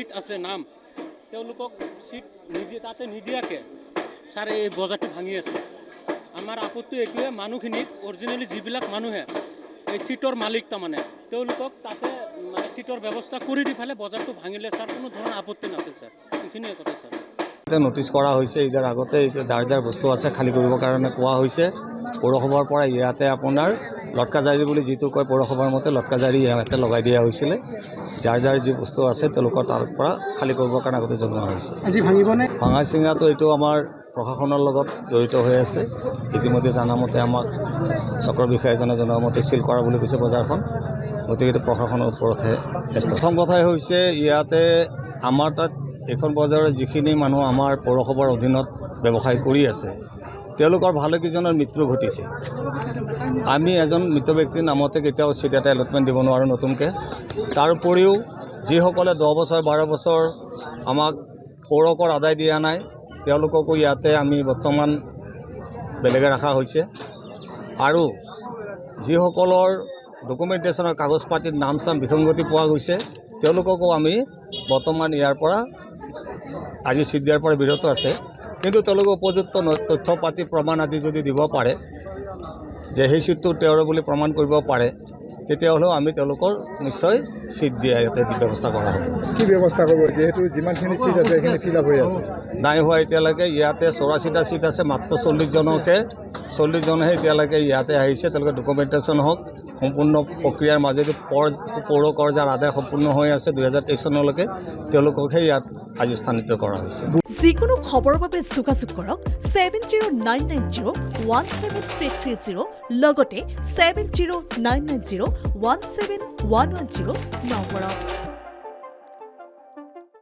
seat আছে নাম তেওঁলোকক চিট নিদিয়ে তাতে নিদিয়াকৈ ছাৰে এই বজাৰটো ভাঙি আছে আমাৰ আপত্তি এইটোৱে মানুহখিনিক অৰিজিনেলি যিবিলাক মানুহে এই চিটৰ মালিক তাৰমানে তেওঁলোকক তাতে মানে চিটৰ ব্যৱস্থা কৰি দি পেলাই বজাৰটো ভাঙিলে ছাৰ কোনো ধৰণৰ আপত্তি নাছিল ছাৰ এইখিনিয়ে কথা ছাৰ নটিচ কৰা হৈছে ইয়াৰ আগতে যাৰ যাৰ বস্তু আছে খালী কৰিবৰ কাৰণে কোৱা হৈছে পৌৰসভাৰ পৰা ইয়াতে আপোনাৰ লটকাজাৰী বুলি যিটো কয় পৌৰসভাৰ মতে লটকাজাৰী ইয়াতে লগাই দিয়া হৈছিলে যাৰ যাৰ যি বস্তু আছে তেওঁলোকৰ তাৰ পৰা খালী কৰিবৰ কাৰণে আগতে জনোৱা হৈছে আজি ভাঙিবনে ভাঙা চিঙাটো এইটো আমাৰ প্ৰশাসনৰ লগত জড়িত হৈ আছে ইতিমধ্যে জানামতে আমাক চক্ৰ বিষয়াজনে জনোৱা মতে চিল কৰা বুলি কৈছে বজাৰখন গতিকে এইটো প্ৰশাসনৰ ওপৰতহে প্ৰথম কথাই হৈছে ইয়াতে আমাৰ তাত এইখন বজাৰৰ যিখিনি মানুহ আমাৰ পৌৰসভাৰ অধীনত ব্যৱসায় কৰি আছে তেওঁলোকৰ ভালেকেইজনৰ মৃত্যু ঘটিছে আমি এজন মৃত ব্যক্তিৰ নামতে কেতিয়াও চিট এটা এলটমেণ্ট দিব নোৱাৰোঁ নতুনকৈ তাৰ উপৰিও যিসকলে 10 বছৰ 12 বছৰ আমাক পৌৰকৰ আদায় দিয়া নাই তেওঁলোককো ইয়াতে আমি বৰ্তমান বেলেগে ৰখা হৈছে আৰু যিসকলৰ ডকুমেণ্টেশ্যনৰ কাগজ পাতিত নাম চাম বিসংগতি পোৱা গৈছে তেওঁলোককো আমি বৰ্তমান ইয়াৰ পৰা আজি চিট দিয়াৰ পৰা বিৰত আছে কিন্তু তেওঁলোকে উপযুক্ত তথ্য পাতি প্ৰমাণ আদি যদি দিব পাৰে যে সেই চিটটো তেওঁৰ বুলি প্ৰমাণ কৰিব পাৰে তেতিয়াহ'লেও আমি তেওঁলোকৰ নিশ্চয় চিট দিয়া ইয়াতে ব্যৱস্থা কৰা হ'ব কি ব্যৱস্থা কৰিব যেহেতু যিমানখিনি চিট আছে সেইখিনি ফিল আপ হৈ আছে নাই হোৱা এতিয়ালৈকে ইয়াতে 84টা চিট আছে মাত্ৰ 40 জনহে এতিয়ালৈকে ইয়াতে আহিছে তেওঁলোকে ডকুমেণ্টেশ্যন হওক সম্পূৰ্ণ প্ৰক্ৰিয়াৰ মাজেদি পৌৰকৰ যাৰ আদায় সম্পূৰ্ণ হৈ আছে 2023 চনলৈকে তেওঁলোককহে ইয়াত আজি স্থানিত কৰা হৈছে যিকোনো খবৰৰ বাবে যোগাযোগ কৰক 7099017330 লগতে 7099017110 নম্বৰত